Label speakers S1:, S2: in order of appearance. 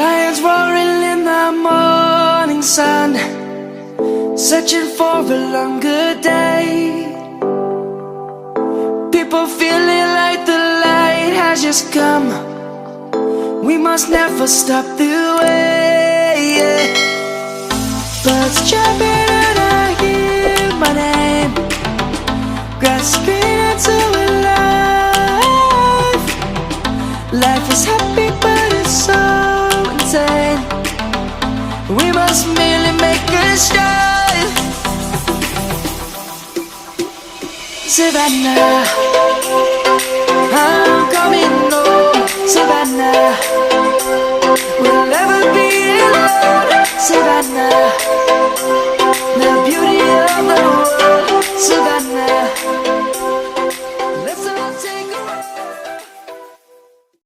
S1: Lions roaring in the morning sun, searching for a longer day. People feeling like the light has just come. We must never stop the way. Birds chirping and I hear my name, grasping into a life. Life is happy but it's so insane. We must merely make a start. Savannah, I'm coming home. Savannah,